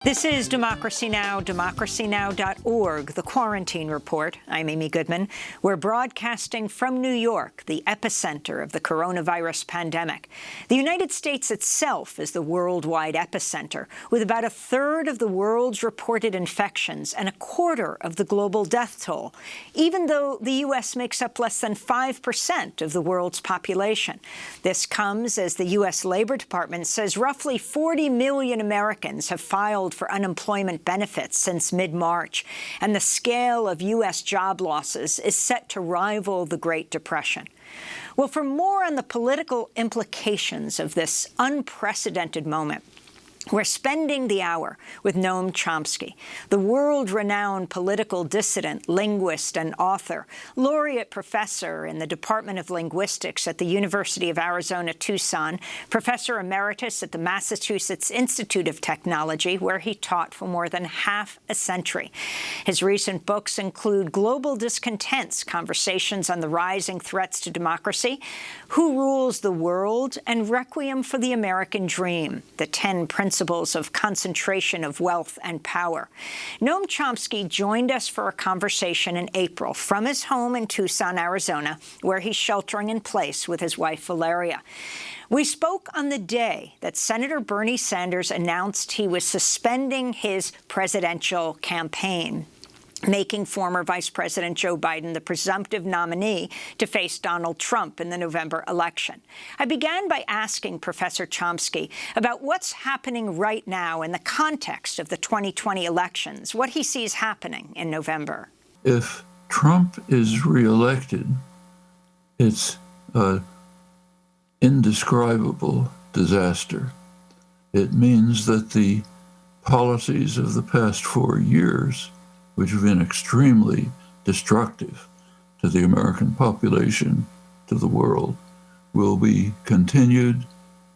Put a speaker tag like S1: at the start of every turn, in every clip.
S1: This is Democracy Now!, democracynow.org, the Quarantine Report. I'm Amy Goodman. We're broadcasting from New York, the epicenter of the coronavirus pandemic. The United States itself is the worldwide epicenter, with about a third of the world's reported infections and a quarter of the global death toll, even though the U.S. makes up less than 5% of the world's population. This comes as the U.S. Labor Department says roughly 40 million Americans have filed for unemployment benefits since mid-March, and the scale of U.S. job losses is set to rival the Great Depression. Well, for more on the political implications of this unprecedented moment, we're spending the hour with Noam Chomsky, the world-renowned political dissident, linguist, and author, laureate professor in the Department of Linguistics at the University of Arizona, Tucson, professor emeritus at the Massachusetts Institute of Technology, where he taught for more than half a century. His recent books include Global Discontents, Conversations on the Rising Threats to Democracy, Who Rules the World, and Requiem for the American Dream, the 10 Principles of Concentration of Wealth and Power. Noam Chomsky joined us for a conversation in April from his home in Tucson, Arizona, where he's sheltering in place with his wife, Valeria. We spoke on the day that Senator Bernie Sanders announced he was suspending his presidential campaign, making former Vice President Joe Biden the presumptive nominee to face Donald Trump in the November election. I began by asking Professor Chomsky about what's happening right now in the context of the 2020 elections, what he sees happening in November.
S2: If Trump is reelected, it's an indescribable disaster. It means that the policies of the past 4 years, which have been extremely destructive to the American population, to the world, will be continued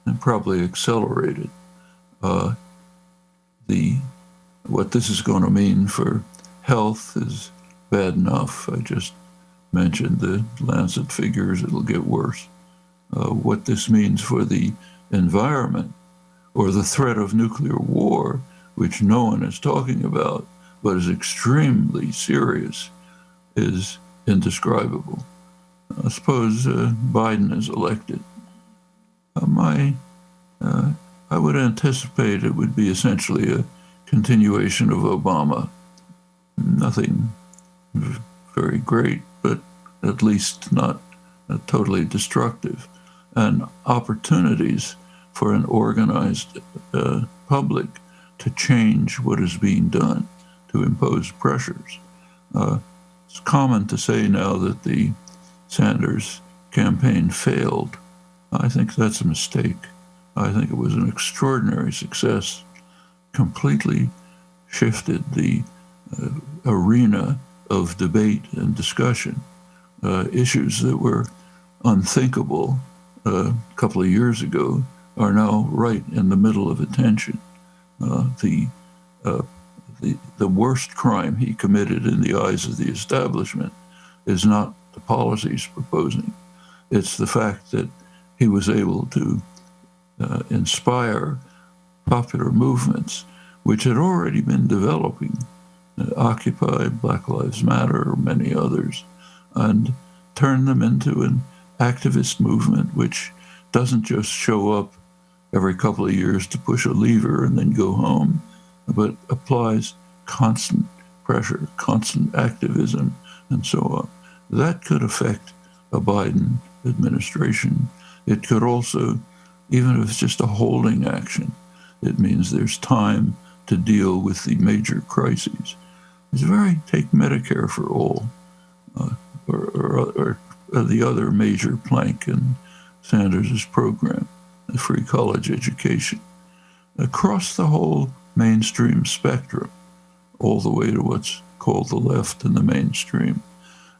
S2: and probably accelerated. What this is going to mean for health is bad enough. I just mentioned the Lancet figures, it'll get worse. What this means for the environment, or the threat of nuclear war, which no one is talking about, but is extremely serious, is indescribable. Suppose Biden is elected. I would anticipate it would be essentially a continuation of Obama. Nothing very great, but at least not totally destructive. And opportunities for an organized public to change what is being done, to impose pressures. It's common to say now that the Sanders campaign failed. I think that's a mistake. I think it was an extraordinary success, completely shifted the arena of debate and discussion. Issues that were unthinkable a couple of years ago are now right in the middle of attention. The worst crime he committed in the eyes of the establishment is not the policies proposing. It's the fact that he was able to inspire popular movements which had already been developing, Occupy, Black Lives Matter, many others, and turn them into an activist movement which doesn't just show up every couple of years to push a lever and then go home, but applies constant pressure, constant activism, and so on. That could affect a Biden administration. It could also, even if it's just a holding action, it means there's time to deal with the major crises. Take Medicare for all, or the other major plank in Sanders' program, the free college education. Across the whole mainstream spectrum, all the way to what's called the left and the mainstream,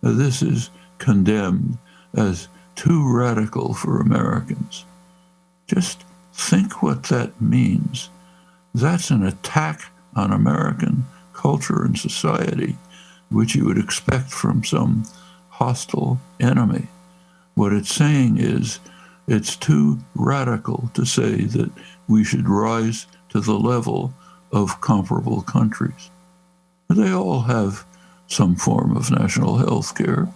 S2: this is condemned as too radical for Americans. Just think what that means. That's an attack on American culture and society, which you would expect from some hostile enemy. What it's saying is it's too radical to say that we should rise to the level of comparable countries. They all have some form of national health care.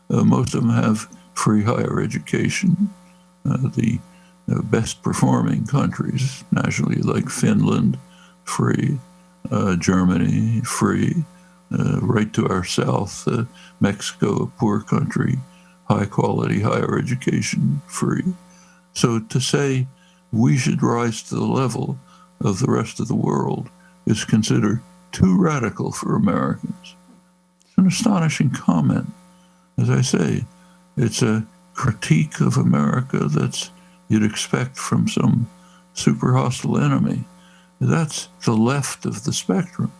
S2: Most of them have free higher education. The best performing countries nationally, like Finland, free, Germany, free, right to our south, Mexico, a poor country, high quality higher education, free. So to say we should rise to the level of the rest of the world is considered too radical for Americans. It's an astonishing comment. As I say, it's a critique of America that's you'd expect from some super hostile enemy. That's the left of the spectrum.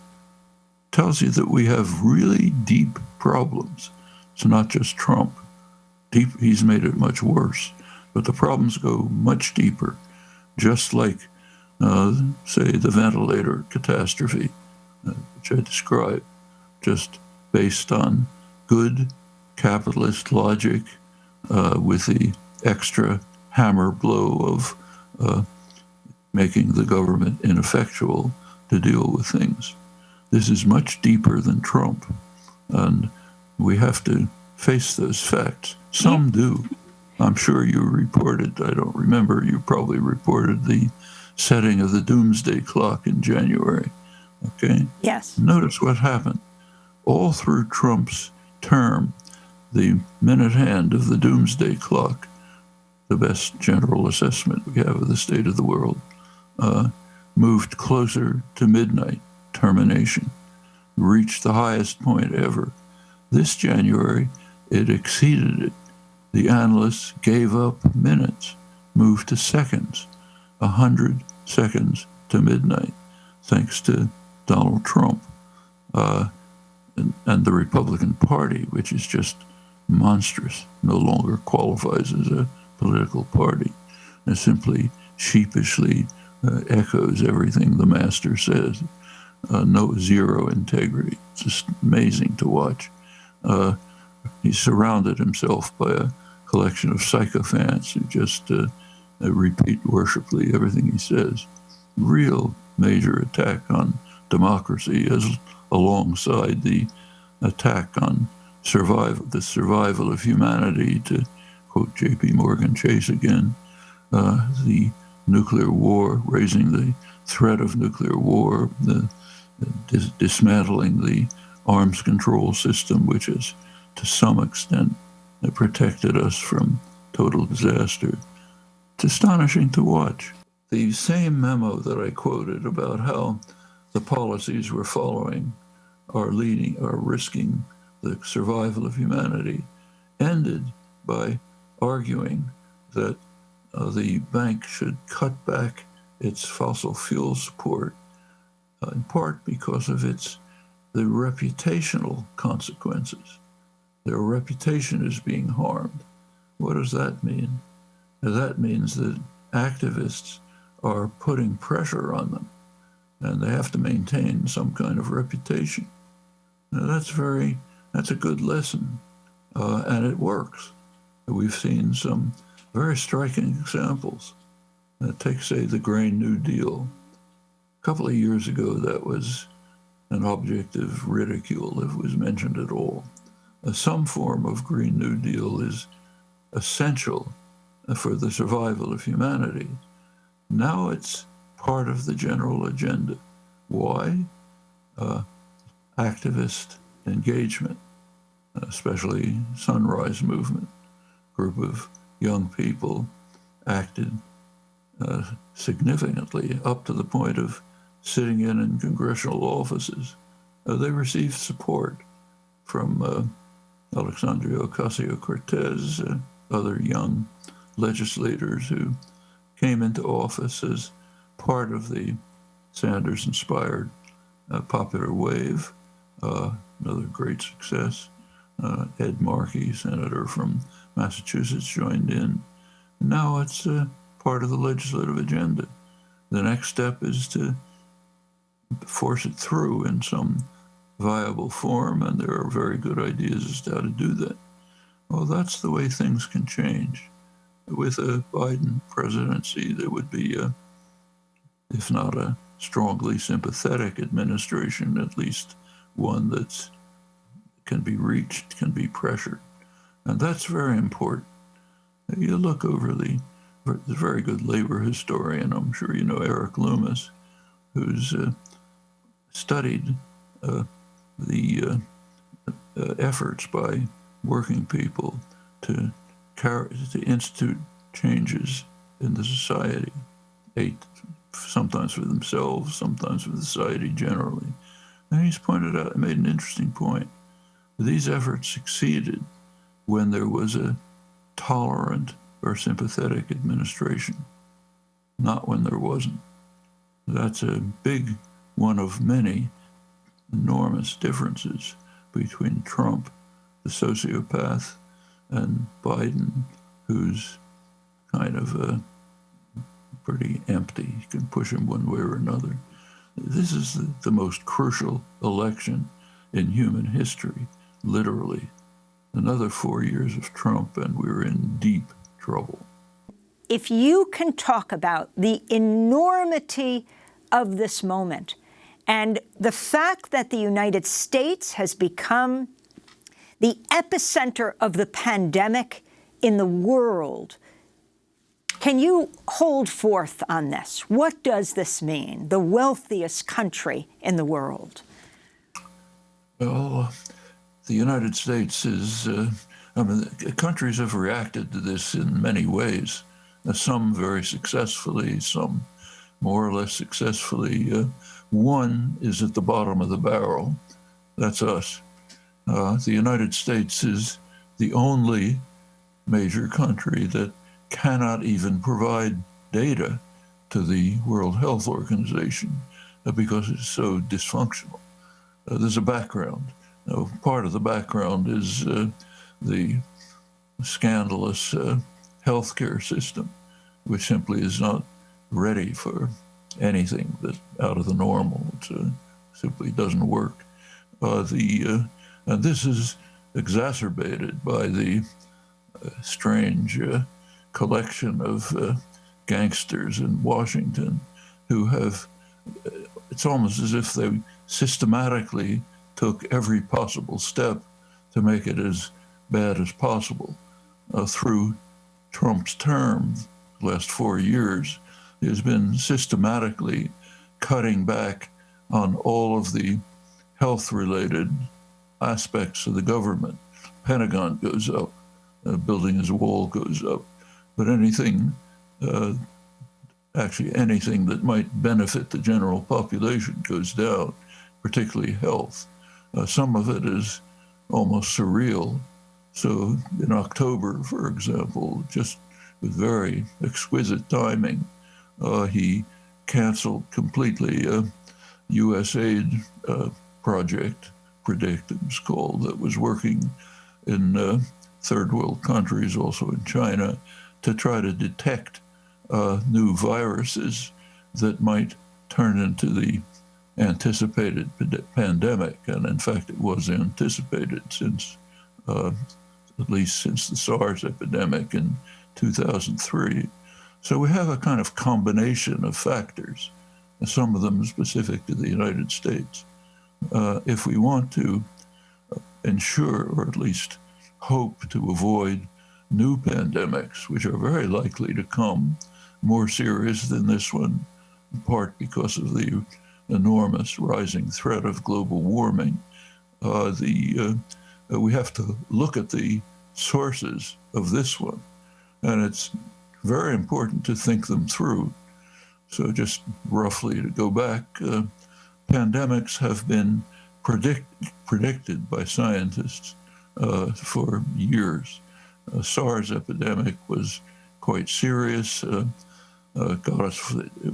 S2: Tells you that we have really deep problems. It's not just Trump. He's made it much worse, but the problems go much deeper, just like, say, the ventilator catastrophe, which I described, just based on good capitalist logic with the extra hammer blow of making the government ineffectual to deal with things. This is much deeper than Trump, and we have to face those facts. Some do. I'm sure you reported, I don't remember, you probably reported the setting of the doomsday clock in January, okay?
S1: Yes.
S2: Notice what happened. All through Trump's term, the minute hand of the doomsday clock, the best general assessment we have of the state of the world, moved closer to midnight termination, reached the highest point ever. This January, it exceeded it. The analysts gave up minutes, moved to seconds, 100 seconds to midnight, thanks to Donald Trump and the Republican Party, which is just monstrous, no longer qualifies as a political party. It simply sheepishly echoes everything the master says. No zero integrity. It's just amazing to watch. He surrounded himself by a collection of sycophants who just repeat worshipfully everything he says. Real major attack on democracy as alongside the attack on the survival of humanity, to quote J.P. Morgan Chase again, the nuclear war, raising the threat of nuclear war, dismantling the arms control system, which has to some extent protected us from total disaster. It's astonishing to watch. The same memo that I quoted about how the policies we're following are risking the survival of humanity ended by arguing that the bank should cut back its fossil fuel support, in part because of the reputational consequences. Their reputation is being harmed. What does that mean? That means that activists are putting pressure on them, and they have to maintain some kind of reputation. Now, that's a good lesson, and it works. We've seen some very striking examples. Take, say, the Green New Deal. A couple of years ago, that was an object of ridicule if it was mentioned at all. Some form of Green New Deal is essential for the survival of humanity. Now it's part of the general agenda. Why? Activist engagement, especially Sunrise Movement. Group of young people acted significantly up to the point of sitting in congressional offices. They received support from Alexandria Ocasio-Cortez, other young legislators who came into office as part of the Sanders-inspired popular wave, another great success. Ed Markey, senator from Massachusetts, joined in. Now it's part of the legislative agenda. The next step is to force it through in some viable form, and there are very good ideas as to how to do that. Well, that's the way things can change. With a Biden presidency, there would be, if not a strongly sympathetic administration, at least one that can be reached, can be pressured. And that's very important. You look over the very good labor historian, I'm sure you know Eric Loomis, who's studied the efforts by working people to institute changes in the society, sometimes for themselves, sometimes for society generally. And he's pointed out, made an interesting point. These efforts succeeded when there was a tolerant or sympathetic administration, not when there wasn't. That's a big one of many enormous differences between Trump, the sociopath, and Biden, who's kind of pretty empty. You can push him one way or another. This is the most crucial election in human history, literally. Another 4 years of Trump, and we're in deep trouble.
S1: If you can talk about the enormity of this moment and the fact that the United States has become the epicenter of the pandemic in the world, can you hold forth on this? What does this mean, the wealthiest country in the world?
S2: Well, the United States is, countries have reacted to this in many ways, some very successfully, some more or less successfully. One is at the bottom of the barrel. That's us. The United States is the only major country that cannot even provide data to the World Health Organization because it's so dysfunctional. There's a background. Part of the background is the scandalous healthcare system, which simply is not ready for anything that out of the normal. It simply doesn't work. And this is exacerbated by the strange collection of gangsters in Washington who have, it's almost as if they systematically took every possible step to make it as bad as possible. Through Trump's term, the last 4 years, he has been systematically cutting back on all of the health-related aspects of the government. Pentagon goes up, building his wall goes up, but anything that might benefit the general population goes down, particularly health. Some of it is almost surreal. So in October, for example, just with very exquisite timing, he canceled completely a USAID project, PREDICT it was called, that was working in third world countries, also in China, to try to detect new viruses that might turn into the anticipated pandemic. And in fact, it was anticipated since, at least since the SARS epidemic in 2003. So we have a kind of combination of factors, some of them specific to the United States. If we want to ensure, or at least hope to avoid new pandemics, which are very likely to come, more serious than this one, in part because of the enormous rising threat of global warming, we have to look at the sources of this one. And it's very important to think them through. So just roughly to go back, pandemics have been predicted by scientists for years. SARS epidemic was quite serious. It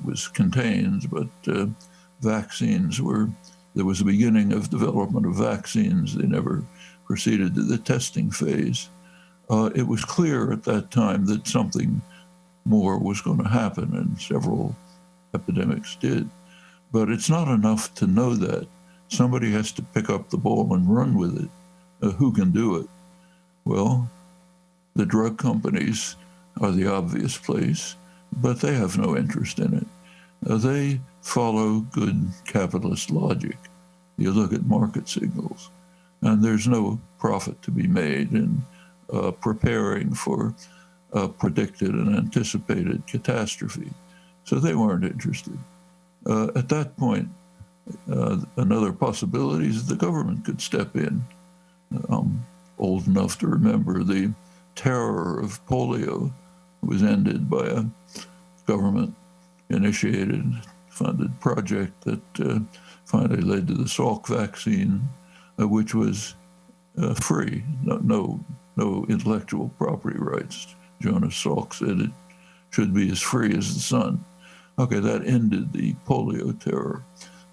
S2: was contained, but vaccines there was a beginning of development of vaccines. They never proceeded to the testing phase. It was clear at that time that something more was going to happen, and several epidemics did. But it's not enough to know that. Somebody has to pick up the ball and run with it. Who can do it? Well, the drug companies are the obvious place, but they have no interest in it. they follow good capitalist logic. You look at market signals, and there's no profit to be made in preparing for predicted and anticipated catastrophe. So they weren't interested. At that point, another possibility is the government could step in. I'm old enough to remember the terror of polio was ended by a government-initiated, funded project that finally led to the Salk vaccine, which was free, no intellectual property rights. Jonas Salk said it should be as free as the sun. Okay, that ended the polio terror,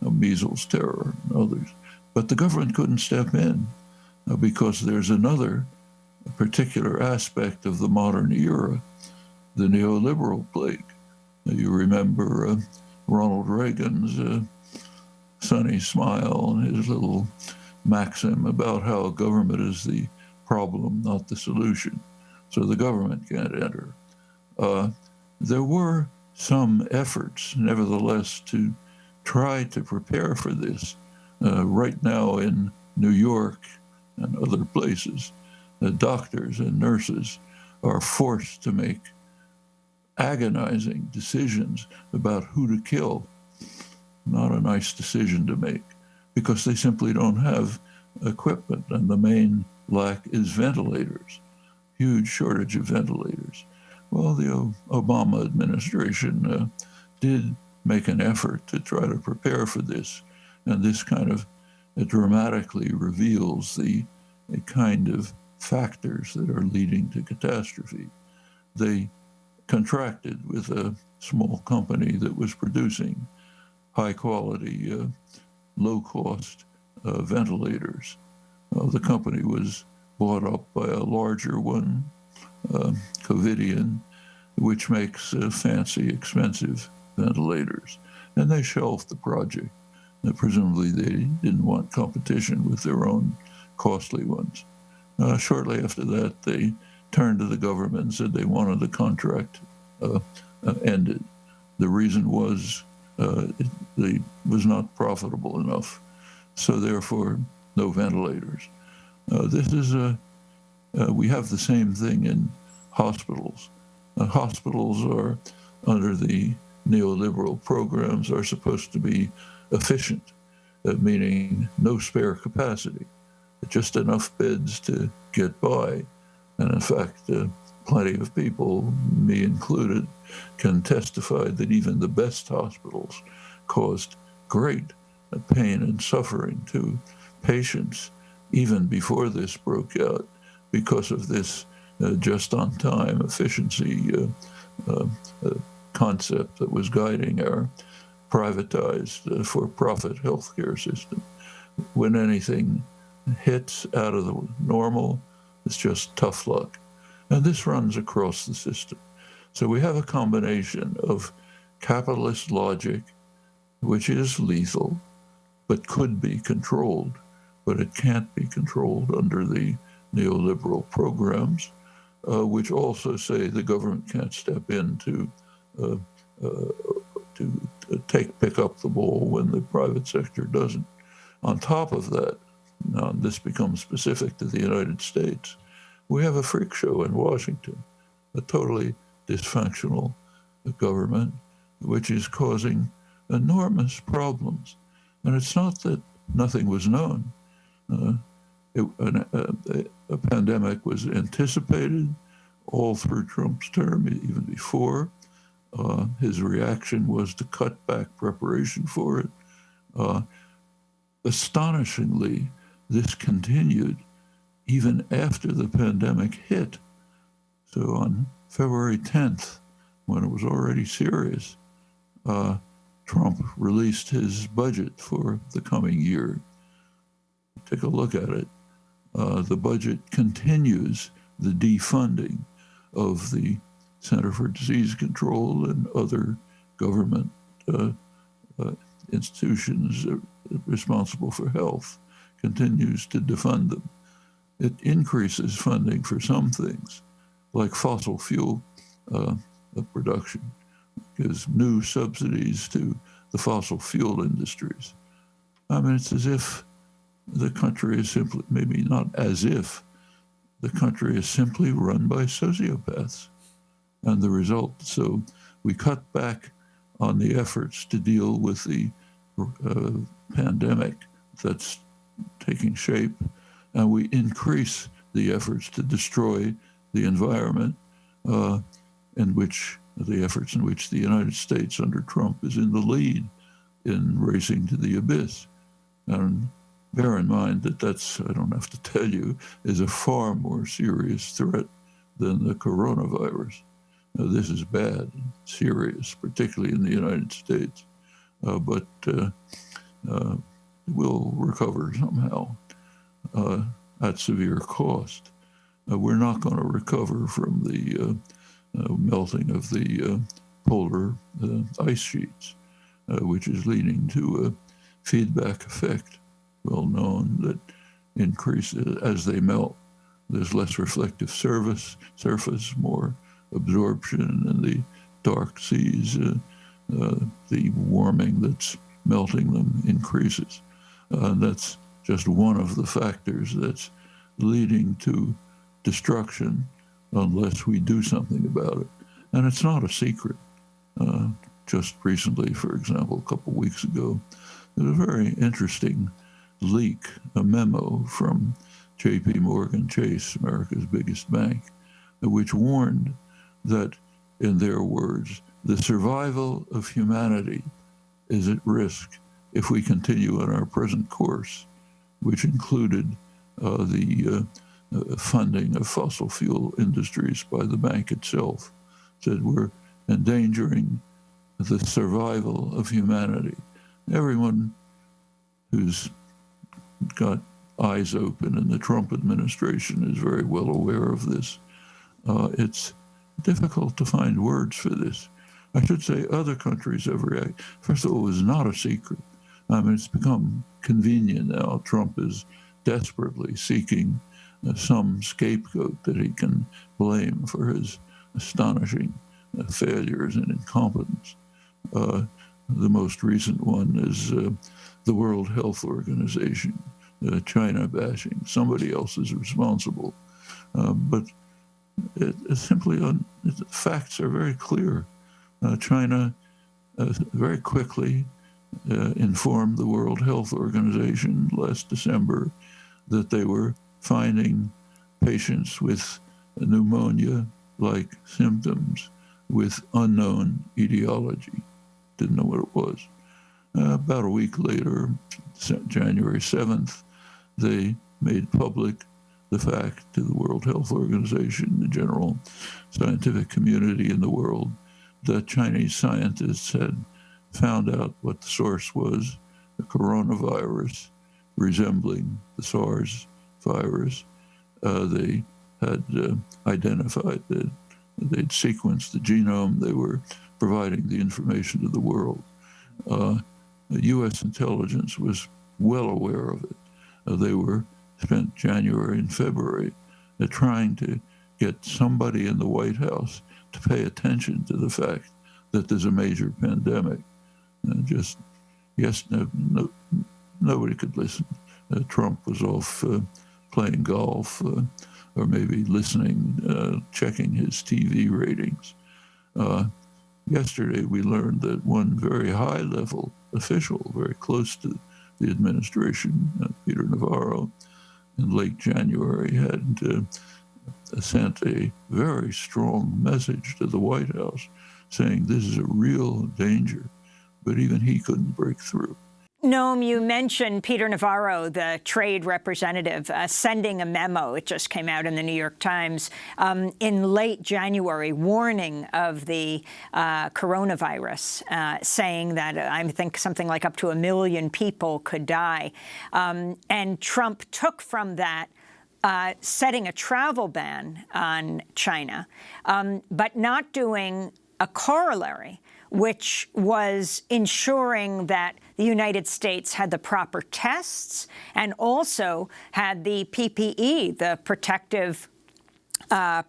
S2: measles terror, and others. But the government couldn't step in because there's another particular aspect of the modern era, the neoliberal plague. You remember Ronald Reagan's sunny smile and his little maxim about how government is the problem, not the solution. So the government can't enter. There were some efforts, nevertheless, to try to prepare for this. Right now in New York and other places, doctors and nurses are forced to make agonizing decisions about who to kill. Not a nice decision to make, because they simply don't have equipment, and the main lack is ventilators. Huge shortage of ventilators. Well, the Obama administration did make an effort to try to prepare for this, and this kind of dramatically reveals the kind of factors that are leading to catastrophe. They contracted with a small company that was producing high-quality, low-cost ventilators. The company was bought up by a larger one, Covidian, which makes fancy, expensive ventilators. And they shelved the project. Presumably they didn't want competition with their own costly ones. Shortly after that, they turned to the government and said they wanted the contract ended. The reason was it was not profitable enough, so therefore no ventilators. We have the same thing in hospitals. Hospitals are, under the neoliberal programs, are supposed to be efficient, meaning no spare capacity, just enough beds to get by. And in fact, plenty of people, me included, can testify that even the best hospitals caused great pain and suffering to patients even before this broke out because of this just-on-time efficiency concept that was guiding our privatized for-profit healthcare system. When anything hits out of the normal, it's just tough luck. And this runs across the system. So we have a combination of capitalist logic, which is lethal, but could be controlled, but it can't be controlled under the neoliberal programs, which also say the government can't step in to pick up the ball when the private sector doesn't. On top of that, now this becomes specific to the United States, we have a freak show in Washington, a totally dysfunctional government, which is causing enormous problems. And it's not that nothing was known. A pandemic was anticipated all through Trump's term, even before. His reaction was to cut back preparation for it. Astonishingly, this continued even after the pandemic hit. So on February 10th, when it was already serious, Trump released his budget for the coming year. Take a look at it. The budget continues the defunding of the Center for Disease Control and other government institutions responsible for health, continues to defund them. It increases funding for some things, like fossil fuel production, gives new subsidies to the fossil fuel industries. I mean, it's as if the country is simply, maybe not as if, the country is simply run by sociopaths. And the result, so we cut back on the efforts to deal with the pandemic that's taking shape, and we increase the efforts to destroy the environment, the efforts in which the United States under Trump is in the lead in racing to the abyss. And bear in mind that that's, I don't have to tell you, is a far more serious threat than the coronavirus. This is bad, serious, particularly in the United States, but we'll recover somehow at severe cost. We're not going to recover from the melting of the polar ice sheets, which is leading to a feedback effect, well known, that increases as they melt. There's less reflective surface, more absorption in the dark seas. The warming that's melting them increases. That's just one of the factors that's leading to destruction unless we do something about it. And it's not a secret. Just recently, for example, a couple of weeks ago, there was a very interesting leak, a memo from J.P. Morgan Chase, America's biggest bank, which warned that, in their words, the survival of humanity is at risk if we continue on our present course, which included the funding of fossil fuel industries by the bank itself. Said we're endangering the survival of humanity. Everyone who's got eyes open in the Trump administration is very well aware of this. It's difficult to find words for this. I should say other countries have reacted. First of all, it was not a secret. I mean, it's become convenient now. Trump is desperately seeking some scapegoat that he can blame for his astonishing failures and incompetence. The most recent one is the World Health Organization, China bashing. Somebody else is responsible. But it's simply, the facts are very clear. China very quickly informed the World Health Organization last December that they were finding patients with pneumonia-like symptoms with unknown etiology. Didn't know what it was. About a week later, January 7th, they made public the fact to the World Health Organization, the general scientific community in the world, that Chinese scientists had found out what the source was, a coronavirus resembling the SARS virus. They had identified that they'd sequenced the genome. They were providing the information to the world. The U.S. intelligence was well aware of it. They were spent January and February trying to get somebody in the White House to pay attention to the fact that there's a major pandemic. Nobody could listen. Trump was off playing golf or maybe listening, checking his TV ratings. Yesterday, we learned that one very high-level official, very close to the administration, Peter Navarro, in late January had sent a very strong message to the White House saying this is a real danger, but even he couldn't break through.
S1: Noam, you mentioned Peter Navarro, the trade representative, sending a memo. It just came out in the New York Times in late January, warning of the coronavirus, saying that I think something like up to 1 million people could die. And Trump took from that setting a travel ban on China, but not doing a corollary, which was ensuring that the United States had the proper tests and also had the PPE, the protective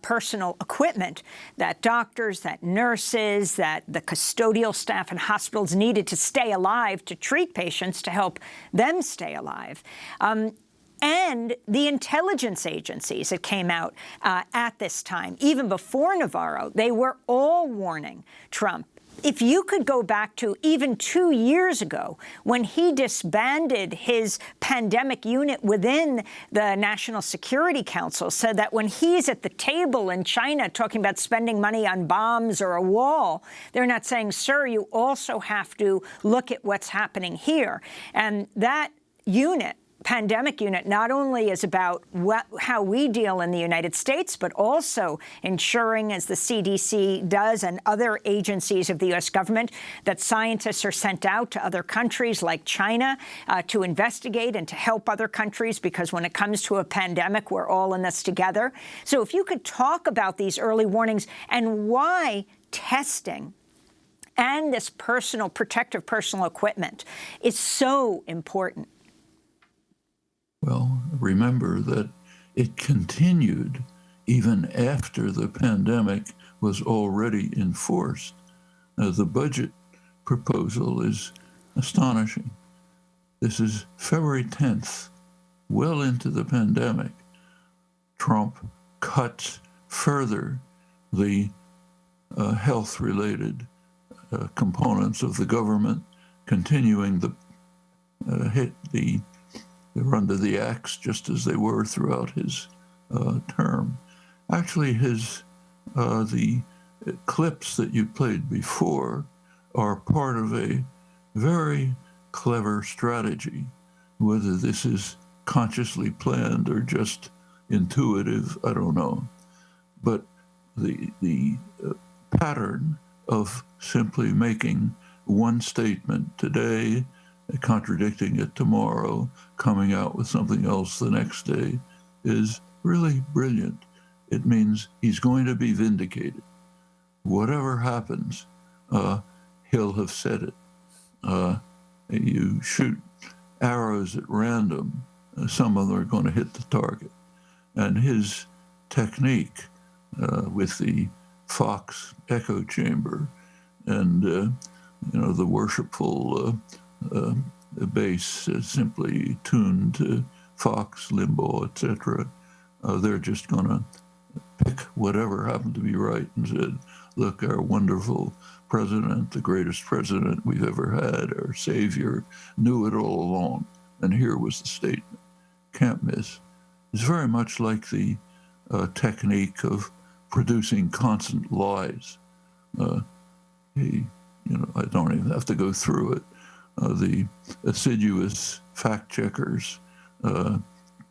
S1: personal equipment that doctors, that nurses, that the custodial staff in hospitals needed to stay alive, to treat patients, to help them stay alive. And the intelligence agencies that came out at this time, even before Navarro, they were all warning Trump. If you could go back to even 2 years ago when he disbanded his pandemic unit within the National Security Council, so that when he's at the table in China talking about spending money on bombs or a wall, they're not saying, sir, you also have to look at what's happening here. And that unit, pandemic unit, not only is about how we deal in the United States, but also ensuring, as the CDC does and other agencies of the U.S. government, that scientists are sent out to other countries like China to investigate and to help other countries, because when it comes to a pandemic, we're all in this together. So if you could talk about these early warnings and why testing and this protective personal equipment is so important.
S2: Well, remember that it continued even after the pandemic was already enforced. The budget proposal is astonishing. This is February 10th, well into the pandemic. Trump cuts further the health-related components of the government, continuing they're under the axe just as they were throughout his term. Actually, the clips that you played before are part of a very clever strategy. Whether this is consciously planned or just intuitive, I don't know. But the pattern of simply making one statement today, contradicting it tomorrow, coming out with something else the next day, is really brilliant. It means he's going to be vindicated. Whatever happens, he'll have said it. You shoot arrows at random, some of them are going to hit the target. And his technique with the Fox echo chamber and the worshipful base is simply tuned to Fox, Limbaugh, etc. They're just going to pick whatever happened to be right and said, look, our wonderful president, the greatest president we've ever had, our savior, knew it all along. And here was the statement. Can't miss. It's very much like the technique of producing constant lies. I don't even have to go through it. The assiduous fact checkers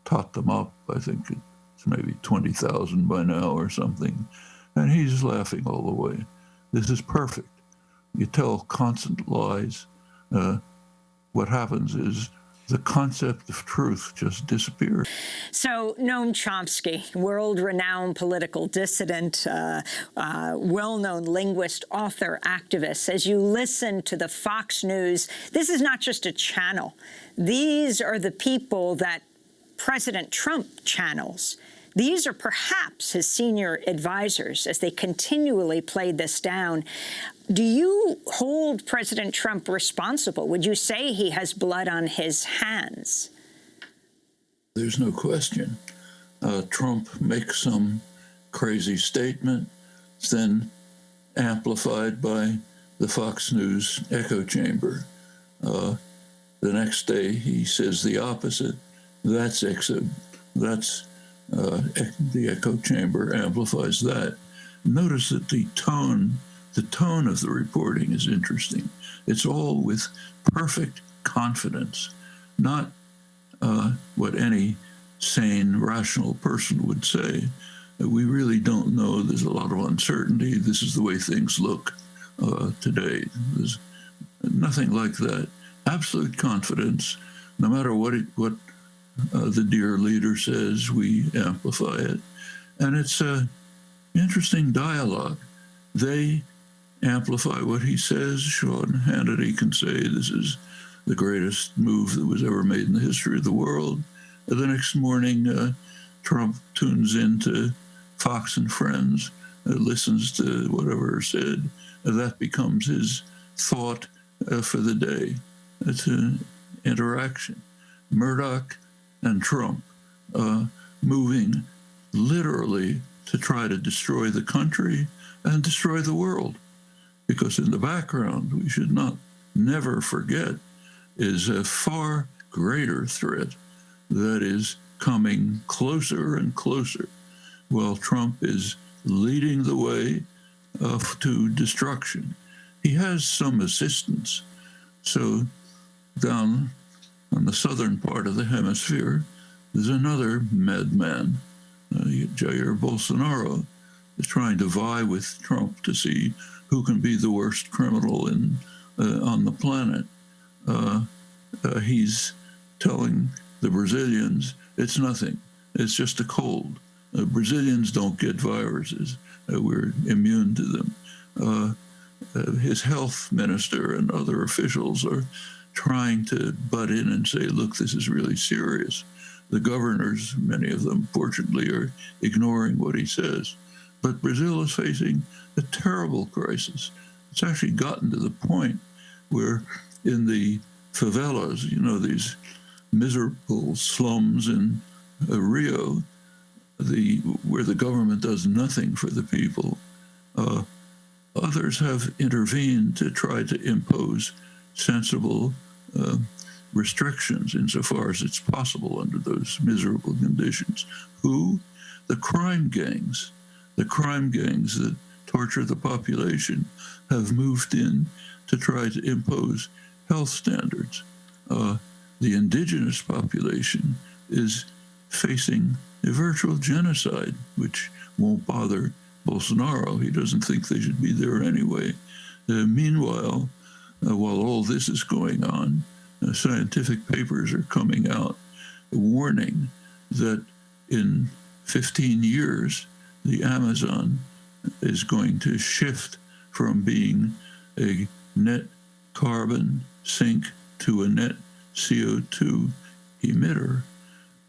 S2: taught them up. I think it's maybe 20,000 by now or something. And he's laughing all the way. This is perfect. You tell constant lies. What happens is the concept of truth just disappears.
S1: So Noam Chomsky, world-renowned political dissident, well-known linguist, author, activist, as you listen to the Fox News, this is not just a channel. These are the people that President Trump channels. These are perhaps his senior advisors as they continually played this down. Do you hold President Trump responsible? Would you say he has blood on his hands?
S2: There's no question. Trump makes some crazy statement, it's then amplified by the Fox News echo chamber. The next day he says the opposite. The echo chamber amplifies that. Notice that the tone of the reporting is interesting. It's all with perfect confidence, not what any sane, rational person would say. We really don't know. There's a lot of uncertainty. This is the way things look today. There's nothing like that. Absolute confidence. No matter what the dear leader says, we amplify it. And it's an interesting dialogue. They amplify what he says. Sean Hannity can say this is the greatest move that was ever made in the history of the world. The next morning, Trump tunes into Fox and Friends, listens to whatever is said. That becomes his thought for the day. It's an interaction. Murdoch and Trump moving literally to try to destroy the country and destroy the world. Because in the background, we should never forget, is a far greater threat that is coming closer and closer, while Trump is leading the way to destruction. He has some assistance. So down on the southern part of the hemisphere, there's another madman, Jair Bolsonaro, is trying to vie with Trump to see who can be the worst criminal on the planet. He's telling the Brazilians, it's nothing. It's just a cold. Brazilians don't get viruses. We're immune to them. His health minister and other officials are trying to butt in and say, look, this is really serious. The governors, many of them, fortunately, are ignoring what he says. But Brazil is facing a terrible crisis. It's actually gotten to the point where in the favelas, these miserable slums in Rio, where the government does nothing for the people, others have intervened to try to impose sensible restrictions insofar as it's possible under those miserable conditions. Who? The crime gangs. The crime gangs that torture the population have moved in to try to impose health standards. The indigenous population is facing a virtual genocide, which won't bother Bolsonaro. He doesn't think they should be there anyway. Meanwhile, while all this is going on, scientific papers are coming out warning that in 15 years, the Amazon is going to shift from being a net carbon sink to a net CO2 emitter.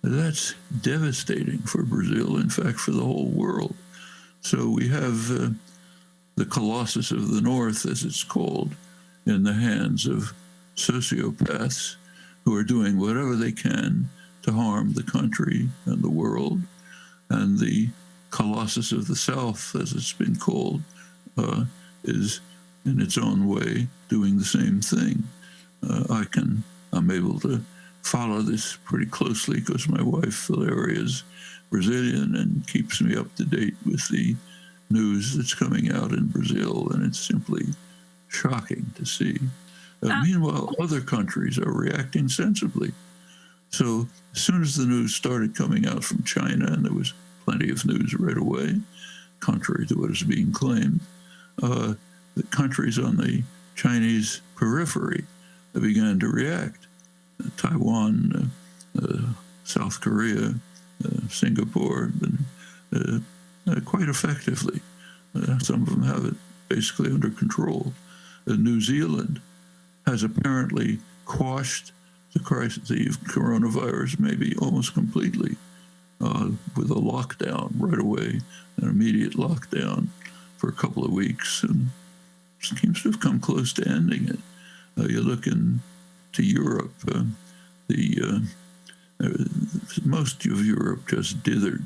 S2: That's devastating for Brazil, in fact, for the whole world. So we have the Colossus of the North, as it's called, in the hands of sociopaths who are doing whatever they can to harm the country and the world. And the Colossus of the South, as it's been called, is in its own way doing the same thing. I'm able to follow this pretty closely because my wife, Valeria, is Brazilian and keeps me up to date with the news that's coming out in Brazil, and it's simply shocking to see. Meanwhile, other countries are reacting sensibly. So as soon as the news started coming out from China, and there was plenty of news right away, contrary to what is being claimed, the countries on the Chinese periphery began to react. Taiwan, South Korea, Singapore, quite effectively. Some of them have it basically under control. New Zealand has apparently quashed the crisis, the coronavirus, maybe almost completely, with a lockdown right away, an immediate lockdown for a couple of weeks, and seems to have come close to ending it. You look into Europe, most of Europe just dithered,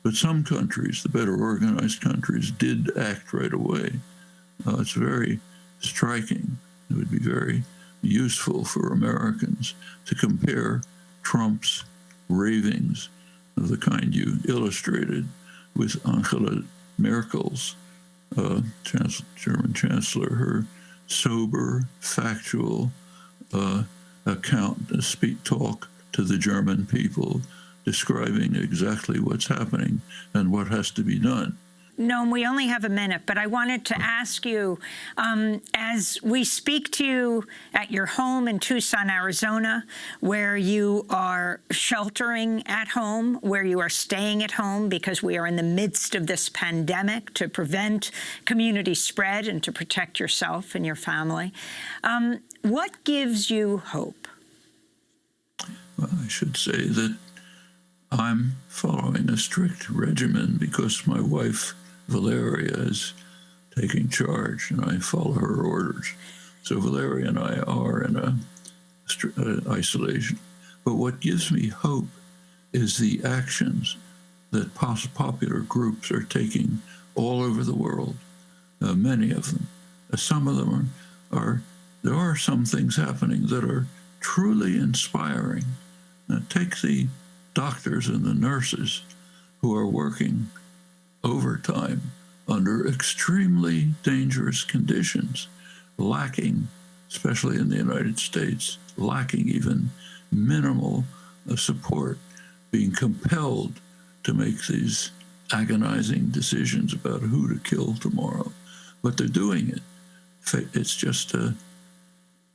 S2: but some countries, the better organized countries, did act right away. It's very striking. It would be very useful for Americans to compare Trump's ravings of the kind you illustrated with Angela Merkel's, German chancellor, her sober, factual talk to the German people, describing exactly what's happening and what has to be done.
S1: Noam, we only have a minute, but I wanted to ask you, as we speak to you at your home in Tucson, Arizona, where you are sheltering at home, where you are staying at home because we are in the midst of this pandemic to prevent community spread and to protect yourself and your family, what gives you hope?
S2: Well, I should say that I'm following a strict regimen because my wife, Valeria, is taking charge, and I follow her orders. So Valeria and I are in isolation. But what gives me hope is the actions that popular groups are taking all over the world, many of them. Some of them there are some things happening that are truly inspiring. Take the doctors and the nurses who are working overtime under extremely dangerous conditions, lacking, especially in the United States, lacking even minimal support, being compelled to make these agonizing decisions about who to kill tomorrow. But they're doing it.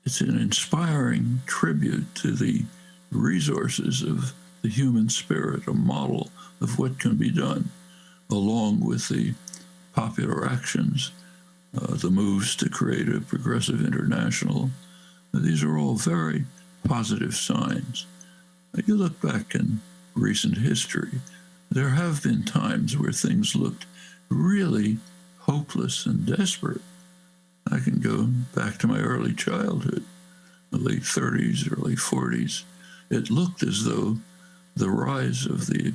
S2: It's an inspiring tribute to the resources of the human spirit, a model of what can be done, along with the popular actions, the moves to create a progressive international. These are all very positive signs. You look back in recent history, there have been times where things looked really hopeless and desperate. I can go back to my early childhood, the late 30s, early 40s. It looked as though the rise of the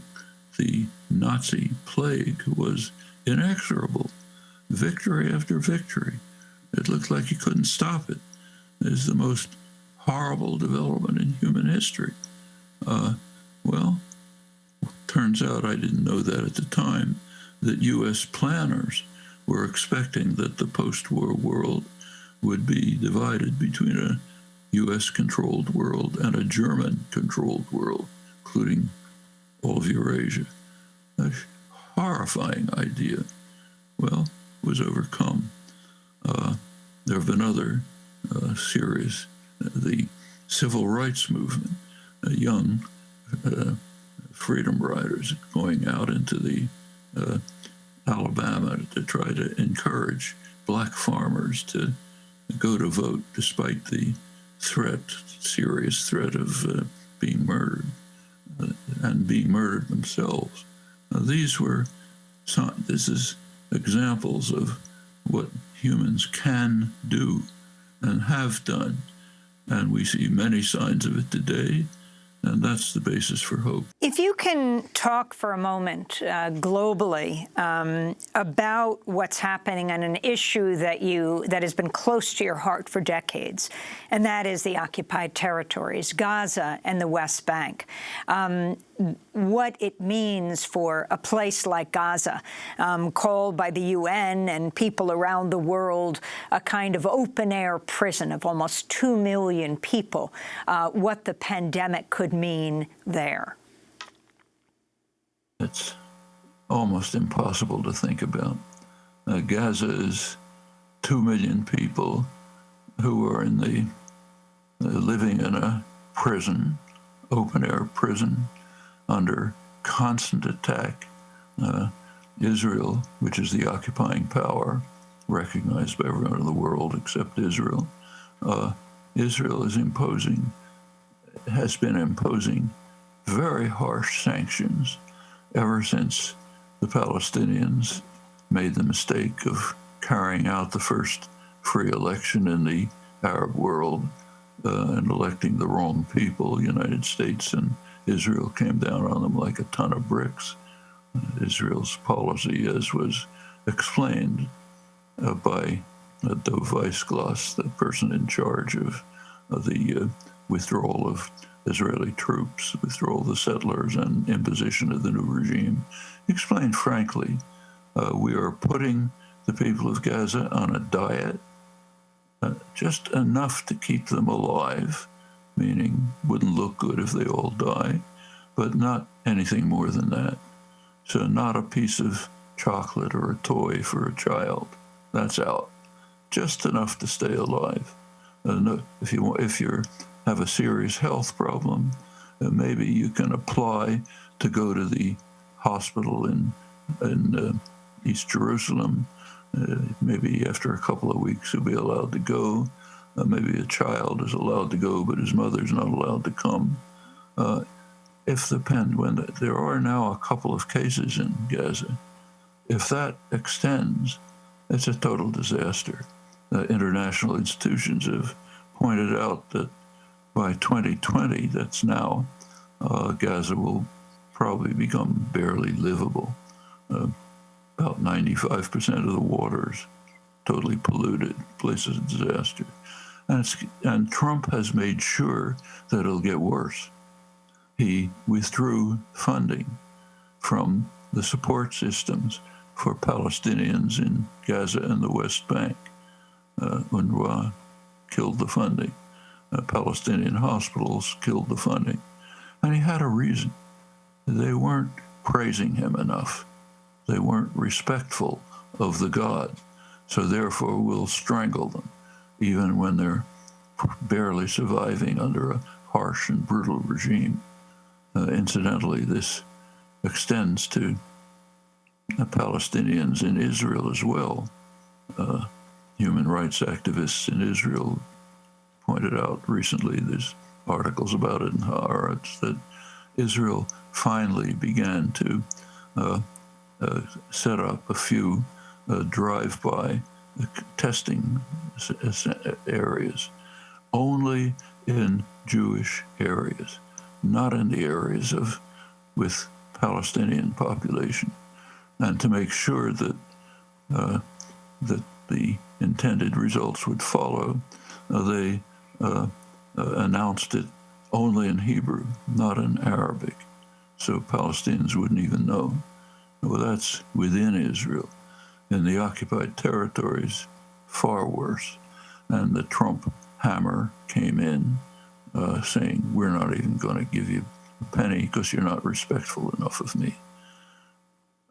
S2: Nazi plague was inexorable. Victory after victory. It looked like you couldn't stop it. It is the most horrible development in human history. Well, turns out I didn't know that at the time, that U.S. planners were expecting that the post-war world would be divided between a U.S.-controlled world and a German-controlled world, including all of Eurasia. A horrifying idea. Well, it was overcome. There have been other serious, the civil rights movement, young freedom riders going out into the Alabama to try to encourage black farmers to go to vote despite the serious threat of being murdered and being murdered themselves. This is examples of what humans can do and have done. And we see many signs of it today, and that's the basis for hope.
S1: If you can talk for a moment globally about what's happening on an issue that has been close to your heart for decades, and that is the occupied territories, Gaza and the West Bank. What it means for a place like Gaza, called by the UN and people around the world a kind of open-air prison of almost 2 million people, what the pandemic could mean there.
S2: It's almost impossible to think about. Gaza is 2 million people who are living in a prison, open-air prison, under constant attack. Israel, which is the occupying power, recognized by everyone in the world except Israel, Israel has been imposing very harsh sanctions ever since the Palestinians made the mistake of carrying out the first free election in the Arab world and electing the wrong people. The United States and Israel came down on them like a ton of bricks. Israel's policy, as was explained by Dov Weissglass, the person in charge of the withdrawal of Israeli troops, withdrawal of the settlers, and imposition of the new regime, explained frankly, we are putting the people of Gaza on a diet, just enough to keep them alive, meaning wouldn't look good if they all die, but not anything more than that. So not a piece of chocolate or a toy for a child. That's out. Just enough to stay alive. If you have a serious health problem, maybe you can apply to go to the hospital in East Jerusalem. Maybe after a couple of weeks you'll be allowed to go. Maybe a child is allowed to go, but his mother's not allowed to come. when there are now a couple of cases in Gaza, if that extends, it's a total disaster. International institutions have pointed out that by 2020, that's now, Gaza will probably become barely livable. About 95% of the water is totally polluted, place is a disaster. And Trump has made sure that it'll get worse. He withdrew funding from the support systems for Palestinians in Gaza and the West Bank. UNRWA killed the funding. Palestinian hospitals killed the funding. And he had a reason. They weren't praising him enough. They weren't respectful of the God. So therefore we'll strangle them, even when they're barely surviving under a harsh and brutal regime. Incidentally, this extends to Palestinians in Israel as well. Human rights activists in Israel pointed out recently, there's articles about it in Haaretz, that Israel finally began to set up a few drive-by testing areas, only in Jewish areas, not in the areas with Palestinian population, and to make sure that that the intended results would follow. They announced it only in Hebrew, not in Arabic, so Palestinians wouldn't even know. Well, that's within Israel. In the occupied territories, far worse. And the Trump hammer came in saying, we're not even going to give you a penny because you're not respectful enough of me.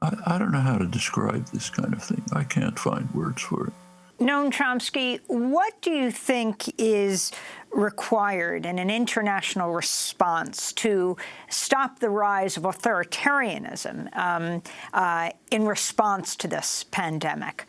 S2: I don't know how to describe this kind of thing. I can't find words for it.
S1: Noam Chomsky, what do you think is required in an international response to stop the rise of authoritarianism in response to this pandemic?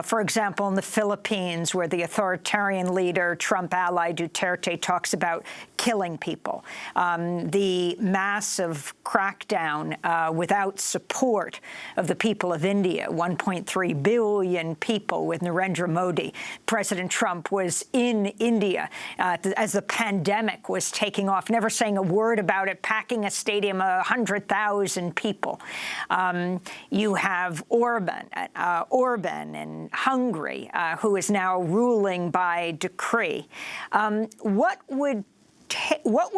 S1: For example, in the Philippines, where the authoritarian leader, Trump ally Duterte, talks about killing people. The massive crackdown without support of the people of India, 1.3 billion people with Narendra Modi. President Trump was in India as the pandemic was taking off, never saying a word about it, packing a stadium of 100,000 people. You have Orban in Hungary, who is now ruling by decree. What would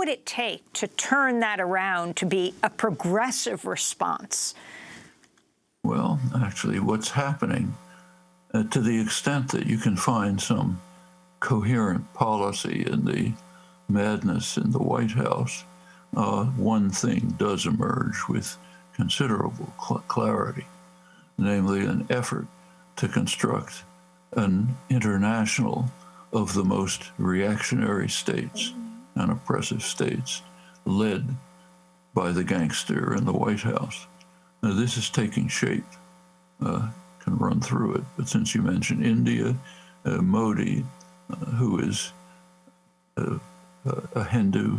S1: it take to turn that around to be a progressive response?
S2: Well, actually, what's happening, to the extent that you can find some coherent policy in the madness in the White House, one thing does emerge with considerable clarity, namely an effort to construct an international of the most reactionary states and oppressive states, led by the gangster in the White House. Now, this is taking shape. Can run through it, but since you mentioned India, Modi, who is a Hindu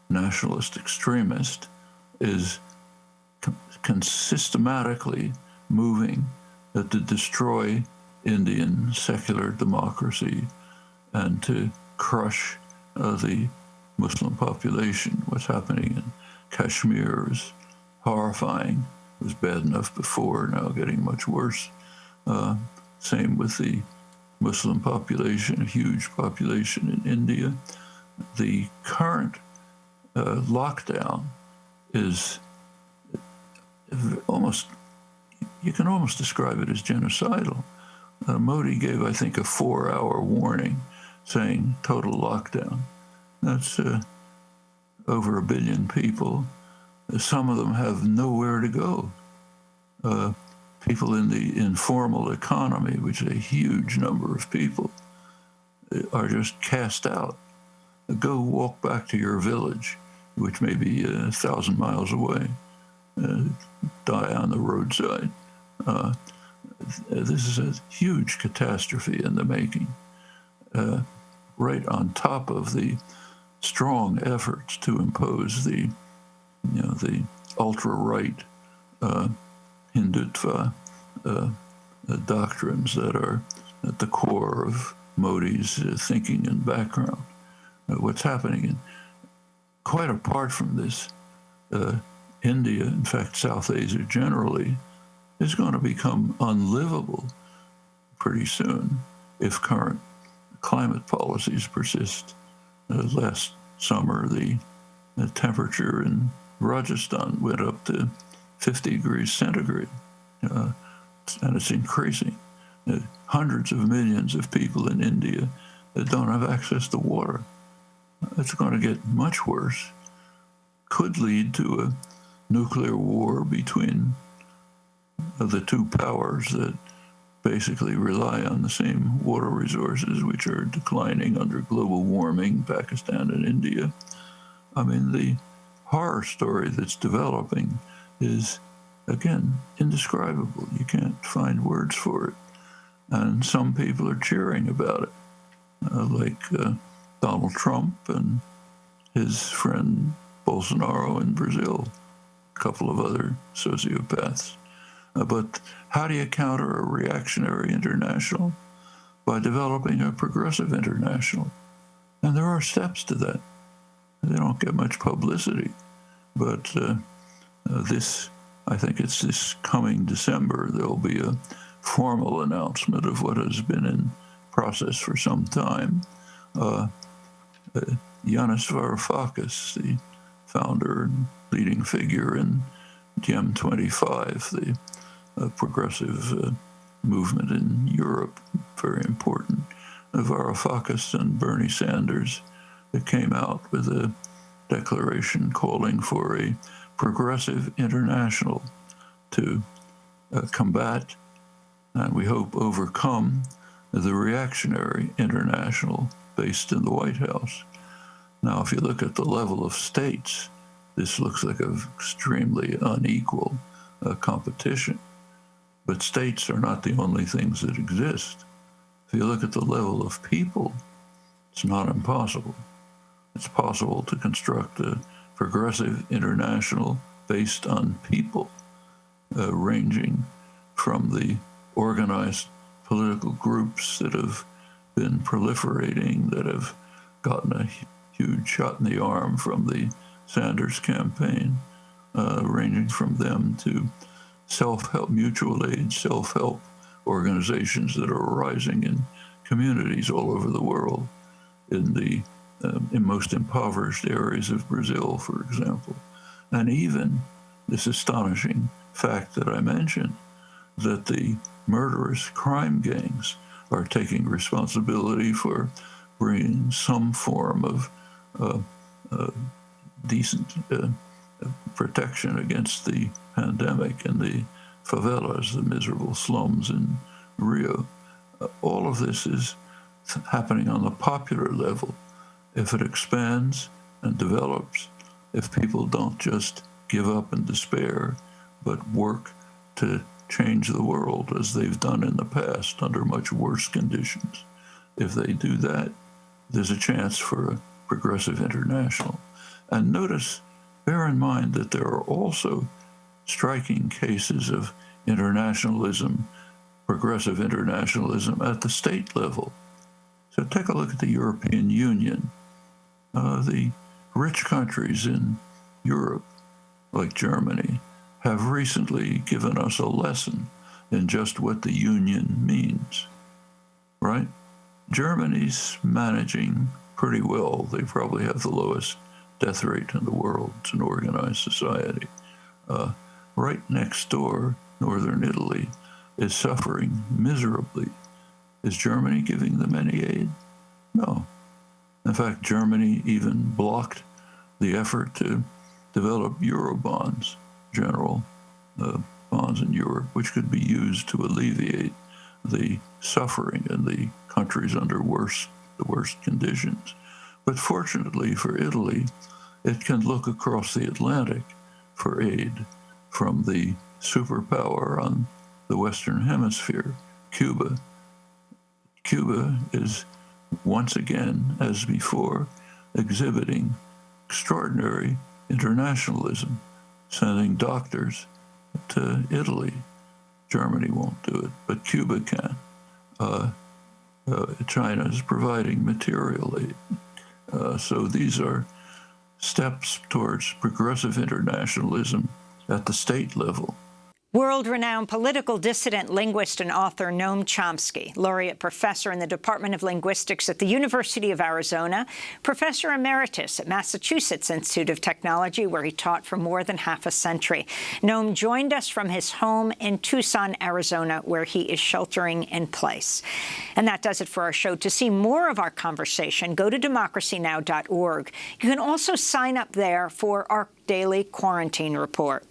S2: nationalist extremist, is systematically moving to destroy Indian secular democracy and to crush the Muslim population. What's happening in Kashmir is horrifying. It was bad enough before, now getting much worse. Same with the Muslim population, a huge population in India. The current lockdown is almost, you can almost describe it as genocidal. Modi gave, I think, a 4-hour warning saying total lockdown. That's over 1 billion people. Some of them have nowhere to go. People in the informal economy, which is a huge number of people, are just cast out. Go walk back to your village, which may be 1,000 miles away. Die on the roadside. This is a huge catastrophe in the making, right on top of the strong efforts to impose the the ultra-right Hindutva doctrines that are at the core of Modi's thinking and background. What's happening, and quite apart from this, India, in fact, South Asia generally, is going to become unlivable pretty soon if current climate policies persist. Last summer, the temperature in Rajasthan went up to 50 degrees centigrade, and it's increasing. Hundreds of millions of people in India that don't have access to water. It's going to get much worse. Could lead to a nuclear war between the two powers that basically rely on the same water resources, which are declining under global warming, Pakistan and India. I mean, the horror story that's developing is, again, indescribable. You can't find words for it. And some people are cheering about it, like Donald Trump and his friend Bolsonaro in Brazil, a couple of other sociopaths. But how do you counter a reactionary international? By developing a progressive international. And there are steps to that. They don't get much publicity. But I think it's this coming December, there'll be a formal announcement of what has been in process for some time. Yanis Varoufakis, the founder and leading figure in GEM25, the progressive movement in Europe, very important. Varoufakis and Bernie Sanders came out with a declaration calling for a progressive international to combat and we hope overcome the reactionary international based in the White House. Now, if you look at the level of states, this looks like an extremely unequal competition. But states are not the only things that exist. If you look at the level of people, it's not impossible. It's possible to construct a progressive international based on people, ranging from the organized political groups that have been proliferating, that have gotten a huge shot in the arm from the Sanders campaign, ranging from them to self-help, mutual aid, self-help organizations that are arising in communities all over the world, in most impoverished areas of Brazil, for example. And even this astonishing fact that I mentioned, that the murderous crime gangs are taking responsibility for bringing some form of decent protection against the pandemic in the favelas, the miserable slums in Rio. All of this is happening on the popular level. If it expands and develops, if people don't just give up and despair, but work to change the world as they've done in the past under much worse conditions, if they do that, there's a chance for a progressive international. And notice, bear in mind that there are also striking cases of internationalism, progressive internationalism at the state level. So take a look at the European Union. The rich countries in Europe, like Germany, have recently given us a lesson in just what the union means, right? Germany's managing pretty well. They probably have the lowest death rate in the world. It's an organized society. Right next door, northern Italy, is suffering miserably. Is Germany giving them any aid? No. In fact, Germany even blocked the effort to develop Eurobonds, general bonds in Europe, which could be used to alleviate the suffering in the countries under the worst conditions. But fortunately for Italy, it can look across the Atlantic for aid from the superpower on the Western Hemisphere, Cuba. Cuba is once again, as before, exhibiting extraordinary internationalism, sending doctors to Italy. Germany won't do it, but Cuba can. China is providing material aid. So these are steps towards progressive internationalism at the state level.
S1: World-renowned political dissident, linguist, and author Noam Chomsky, laureate professor in the Department of Linguistics at the University of Arizona, professor emeritus at Massachusetts Institute of Technology, where he taught for more than half a century. Noam joined us from his home in Tucson, Arizona, where he is sheltering in place. And that does it for our show. To see more of our conversation, go to democracynow.org. You can also sign up there for our daily quarantine report.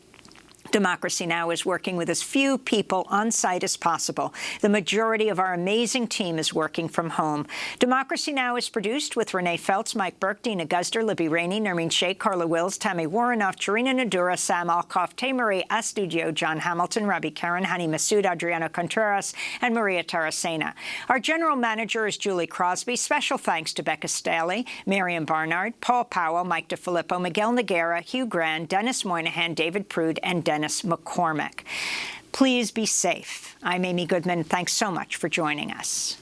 S1: Democracy Now! Is working with as few people on site as possible. The majority of our amazing team is working from home. Democracy Now! Is produced with Renee Feltz, Mike Burke, Dina Guzder, Libby Rainey, Nermeen Sheikh, Carla Wills, Tammy Warrenoff, Jarina Nadura, Sam Alkoff, Tay-Marie Astudio, John Hamilton, Rabi Karen, Hani Masood, Adriano Contreras, and Maria Taracena. Our general manager is Julie Crosby. Special thanks to Becca Staley, Miriam Barnard, Paul Powell, Mike DeFilippo, Miguel Noguera, Hugh Grand, Dennis Moynihan, David Prude, and Dennis McCormick. Please be safe. I'm Amy Goodman. Thanks so much for joining us.